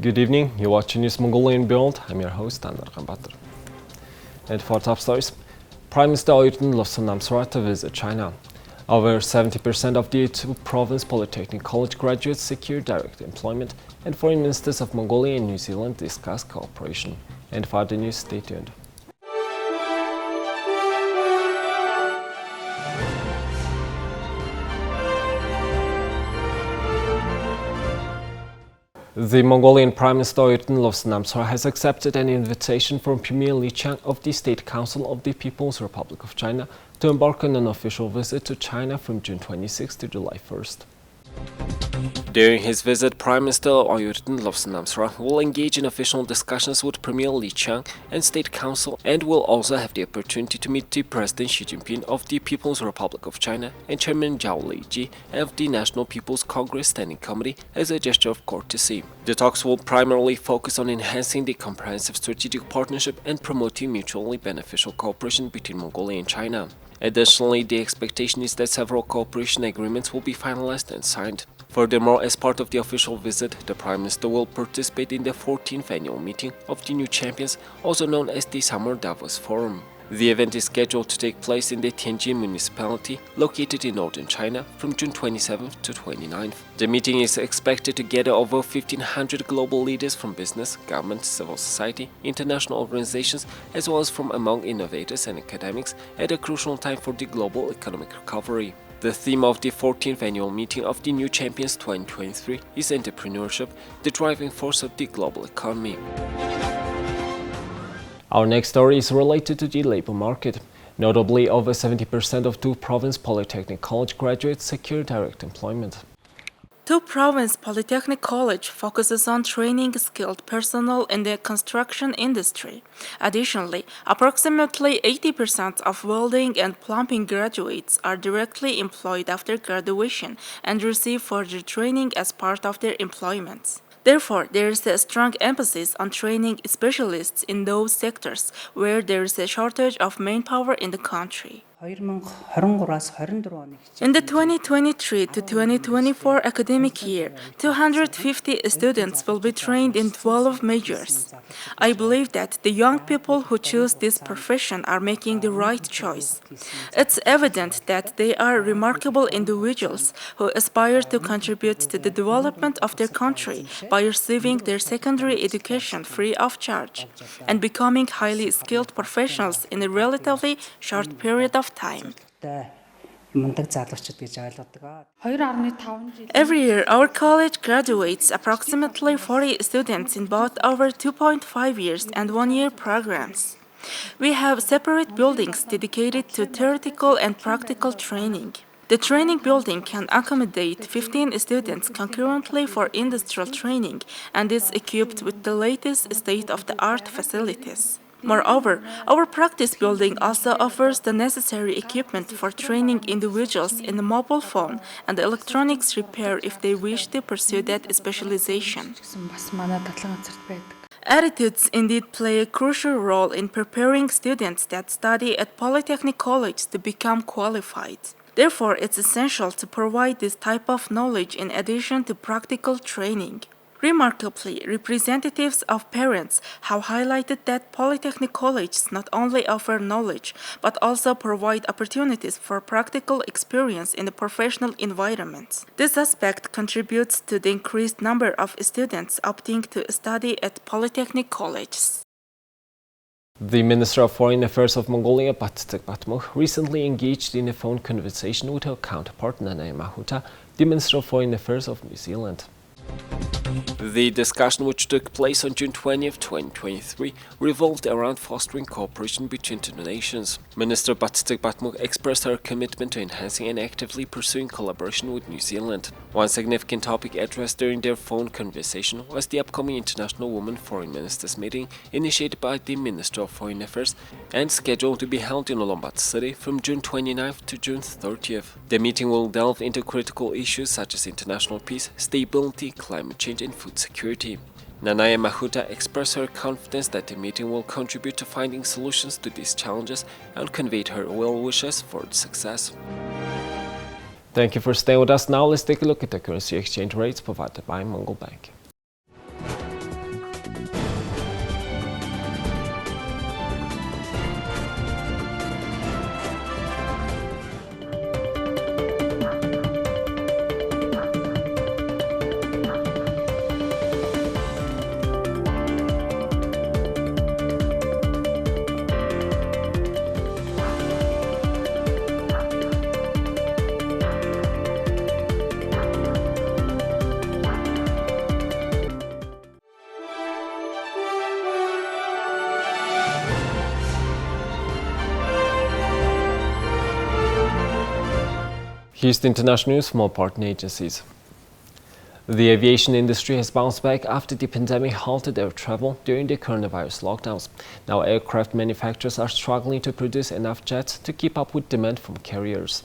Good evening, you're watching News Mongolian World. I'm your host, Anar Kambatar. And for top stories, Prime Minister Oyun-Erdene lost to visit China. Over 70% of the two province Polytechnic college graduates secured direct employment, and foreign ministers of Mongolia and New Zealand discuss cooperation. And for the news, stay tuned. The Mongolian Prime Minister Oyun-Erdene has accepted an invitation from Premier Li Qiang of the State Council of the People's Republic of China to embark on an official visit to China from June 26 to July 1st. During his visit, Prime Minister Oyun-Erdene will engage in official discussions with Premier Li Qiang and State Council, and will also have the opportunity to meet the President Xi Jinping of the People's Republic of China and Chairman Zhao Leiji of the National People's Congress Standing Committee as a gesture of courtesy. The talks will primarily focus on enhancing the comprehensive strategic partnership and promoting mutually beneficial cooperation between Mongolia and China. Additionally, the expectation is that several cooperation agreements will be finalized and signed. Furthermore, as part of the official visit, the Prime Minister will participate in the 14th annual meeting of the New Champions, also known as the Summer Davos Forum. The event is scheduled to take place in the Tianjin municipality, located in northern China, from June 27th to 29th. The meeting is expected to gather over 1,500 global leaders from business, government, civil society, international organizations, as well as from among innovators and academics at a crucial time for the global economic recovery. The theme of the 14th annual meeting of the New Champions 2023 is entrepreneurship, the driving force of the global economy. Our next story is related to the labor market. Notably, over 70% of two province Polytechnic college graduates secure direct employment. Two Province Polytechnic College focuses on training skilled personnel in the construction industry. Additionally, approximately 80% of welding and plumbing graduates are directly employed after graduation and receive further training as part of their employments. Therefore, there is a strong emphasis on training specialists in those sectors where there is a shortage of manpower in the country. In the 2023 to 2024 academic year, 250 students will be trained in 12 majors. I believe that the young people who choose this profession are making the right choice. It's evident that they are remarkable individuals who aspire to contribute to the development of their country by receiving their secondary education free of charge and becoming highly skilled professionals in a relatively short period of time. Every year, our college graduates approximately 40 students in both our 2.5 years and 1 year programs. We have separate buildings dedicated to theoretical and practical training. The training building can accommodate 15 students concurrently for industrial training and is equipped with the latest state-of-the-art facilities. Moreover, our practice building also offers the necessary equipment for training individuals in the mobile phone and electronics repair if they wish to pursue that specialization. Attitudes indeed play a crucial role in preparing students that study at Polytechnic College to become qualified. Therefore, it's essential to provide this type of knowledge in addition to practical training. Remarkably, representatives of parents have highlighted that Polytechnic colleges not only offer knowledge, but also provide opportunities for practical experience in the professional environment. This aspect contributes to the increased number of students opting to study at Polytechnic colleges. The Minister of Foreign Affairs of Mongolia, recently engaged in a phone conversation with her counterpart, Nanaia Mahuta, the Minister of Foreign Affairs of New Zealand. The discussion, which took place on June 20th, 2023, revolved around fostering cooperation between two nations. Minister Batmuk expressed her commitment to enhancing and actively pursuing collaboration with New Zealand. One significant topic addressed during their phone conversation was the upcoming International Women Foreign Ministers meeting initiated by the Minister of Foreign Affairs and scheduled to be held in Ulaanbaatar City from June 29th to June 30th. The meeting will delve into critical issues such as international peace, stability, climate change, and food security. Nanaia Mahuta expressed her confidence that the meeting will contribute to finding solutions to these challenges and conveyed her well wishes for its success. Thank you for staying with us. Now let's take a look at the currency exchange rates provided by Mongol Bank. Here's the international news from our partner agencies. The aviation industry has bounced back after the pandemic halted air travel during the coronavirus lockdowns. Now aircraft manufacturers are struggling to produce enough jets to keep up with demand from carriers.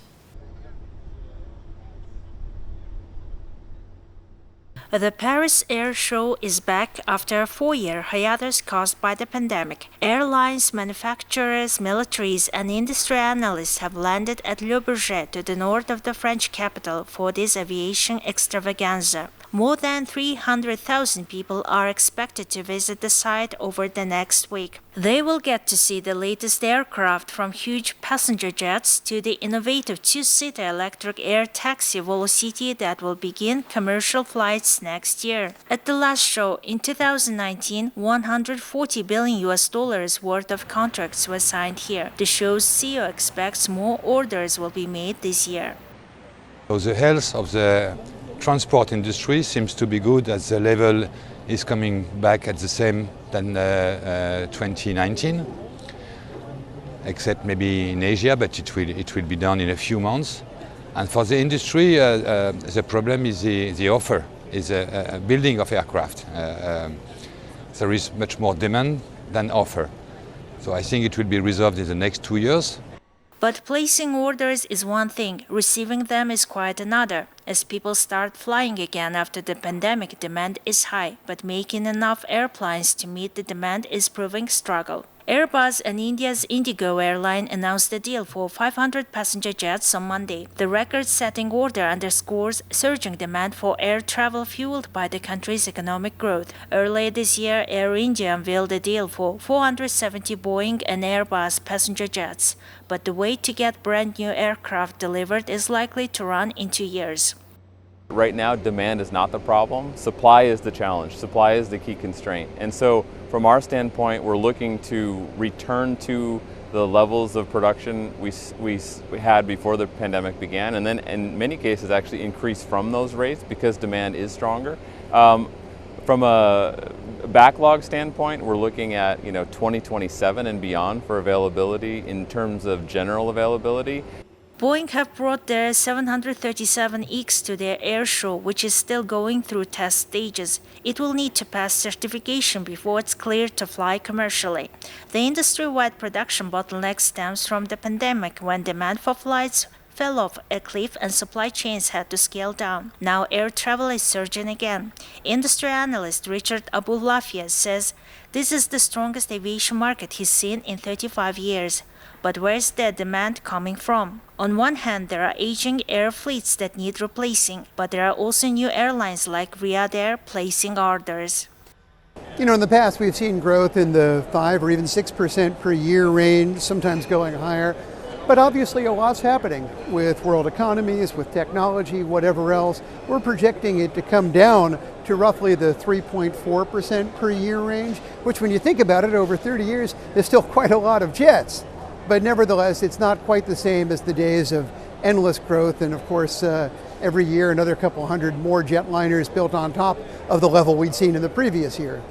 The Paris Air Show is back after a 4-year hiatus caused by the pandemic. Airlines, manufacturers, militaries, and industry analysts have landed at Le Bourget to the north of the French capital for this aviation extravaganza. More than 300,000 people are expected to visit the site over the next week. They will get to see the latest aircraft, from huge passenger jets to the innovative two-seater electric air taxi Velocity that will begin commercial flights next year. At the last show in 2019, $140 billion worth of contracts were signed here. The show's CEO expects more orders will be made this year. So the health of the transport industry seems to be good, as the level is coming back at the same than 2019, except maybe in Asia, but it will be done in a few months. And for the industry, the problem is the offer, is a building of aircraft. There is much more demand than offer. So I think it will be resolved in the next 2 years. But placing orders is one thing, receiving them is quite another. As people start flying again after the pandemic, demand is high, but making enough airplanes to meet the demand is proving struggle. Airbus and India's Indigo airline announced a deal for 500 passenger jets on Monday. The record-setting order underscores surging demand for air travel fueled by the country's economic growth. Earlier this year, Air India unveiled a deal for 470 Boeing and Airbus passenger jets. But the wait to get brand-new aircraft delivered is likely to run in 2 years. Right now, demand is not the problem. Supply is the challenge. Supply is the key constraint. And so from our standpoint, we're looking to return to the levels of production we had before the pandemic began, and then in many cases actually increase from those rates because demand is stronger. From a backlog standpoint, we're looking at 2027 and beyond for availability in terms of general availability. Boeing have brought their 737X to their air show, which is still going through test stages. It will need to pass certification before it's cleared to fly commercially. The industry-wide production bottleneck stems from the pandemic, when demand for flights fell off a cliff and supply chains had to scale down. Now air travel is surging again. Industry analyst Richard Abulafia says this is the strongest aviation market he's seen in 35 years. But where's the demand coming from? On one hand, there are aging air fleets that need replacing, but there are also new airlines like Riyadh Air placing orders. In the past we've seen growth in the 5 or even 6% per year range, sometimes going higher. But obviously a lot's happening with world economies, with technology, whatever else. We're projecting it to come down to roughly the 3.4% per year range, which when you think about it, over 30 years, is still quite a lot of jets. But nevertheless, it's not quite the same as the days of endless growth. And of course, every year, another couple hundred more jetliners built on top of the level we'd seen in the previous year.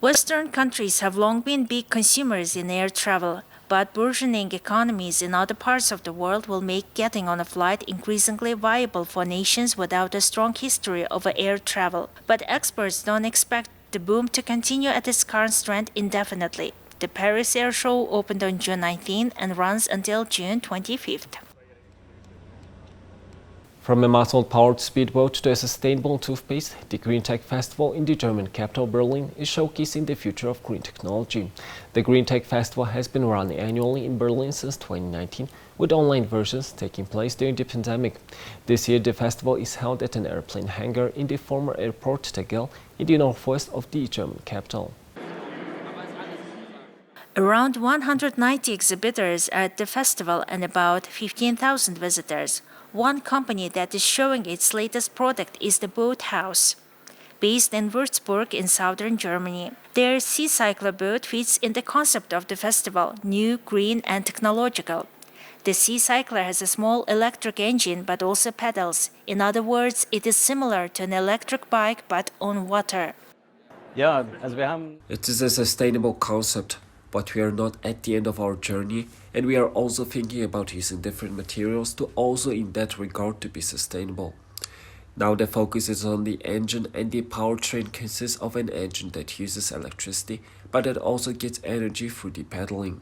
Western countries have long been big consumers in air travel, but burgeoning economies in other parts of the world will make getting on a flight increasingly viable for nations without a strong history of air travel. But experts don't expect the boom to continue at its current strength indefinitely. The Paris Air Show opened on June 19 and runs until June 25th. From a muscle-powered speedboat to a sustainable toothpaste, the Green Tech Festival in the German capital Berlin is showcasing the future of green technology. The Green Tech Festival has been run annually in Berlin since 2019, with online versions taking place during the pandemic. This year, the festival is held at an airplane hangar in the former airport Tegel in the northwest of the German capital. Around 190 exhibitors are at the festival and about 15,000 visitors. One company that is showing its latest product is the Boat House, based in Würzburg in southern Germany. Their Sea Cycler boat fits in the concept of the festival, new, green and technological. The Sea Cycler has a small electric engine but also pedals. In other words, it is similar to an electric bike but on water. It is a sustainable concept. but we are not at the end of our journey, and we are also thinking about using different materials to also in that regard to be sustainable. Now the focus is on the engine, and the powertrain consists of an engine that uses electricity, but that also gets energy through the pedaling.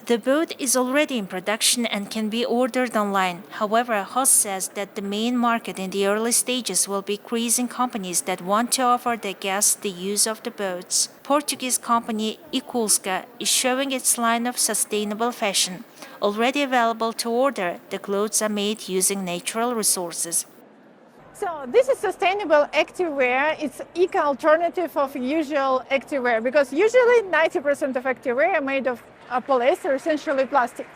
The boat is already in production and can be ordered online. However, Haas says that the main market in the early stages will be cruising companies that want to offer their guests the use of the boats. Portuguese company Ikulska is showing its line of sustainable fashion. Already available to order, the clothes are made using natural resources. So this is sustainable activewear. It's eco-alternative of usual activewear because usually 90% of activewear are made of polyester, essentially plastic.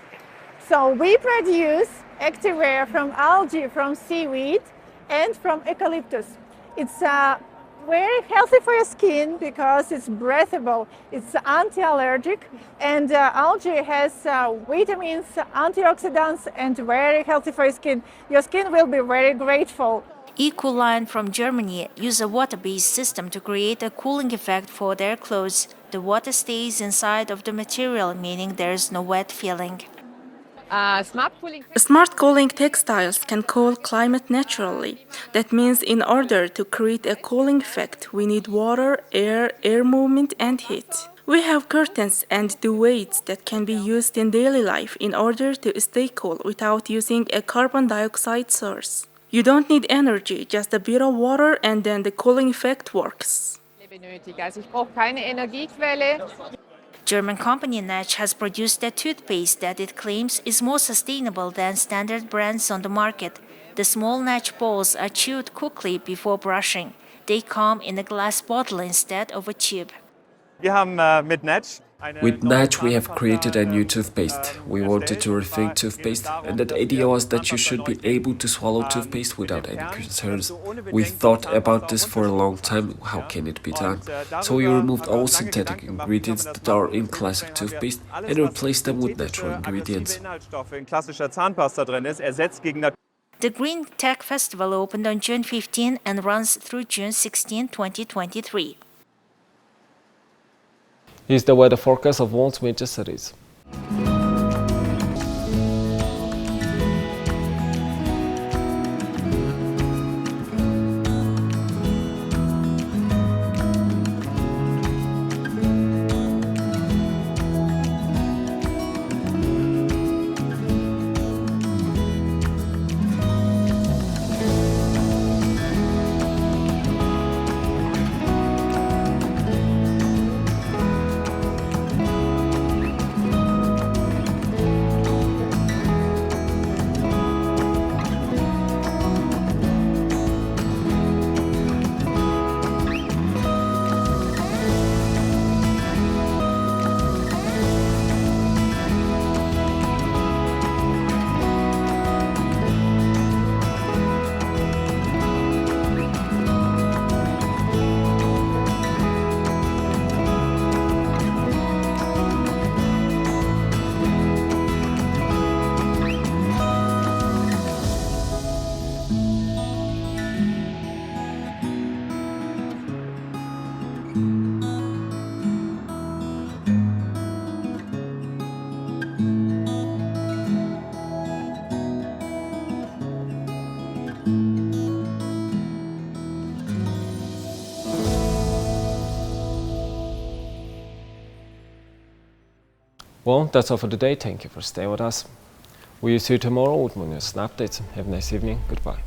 So we produce activewear from algae, from seaweed, and from eucalyptus. It's very healthy for your skin because it's breathable, it's anti-allergic, and algae has vitamins, antioxidants, and very healthy for your skin. Your skin will be very grateful. Ecoline from Germany use a water-based system to create a cooling effect for their clothes. The water stays inside of the material, meaning there is no wet feeling. Smart cooling textiles can cool climate naturally. That means in order to create a cooling effect, we need water, air movement, and heat. We have curtains and duvets that can be used in daily life in order to stay cool without using a carbon dioxide source. You don't need energy, just a bit of water, and then the cooling effect works. German company Natch has produced a toothpaste that it claims is more sustainable than standard brands on the market. The small Natch balls are chewed quickly before brushing. They come in a glass bottle instead of a tube. With Natch, we have created a new toothpaste. We wanted to rethink toothpaste, and the idea was that you should be able to swallow toothpaste without any concerns. We thought about this for a long time, how can it be done? So we removed all synthetic ingredients that are in classic toothpaste and replaced them with natural ingredients. The Green Tech Festival opened on June 15 and runs through June 16, 2023. Here's the weather forecast of world's major cities. Well, that's all for today. Thank you for staying with us. We'll see you tomorrow with more news and updates. Have a nice evening. Goodbye.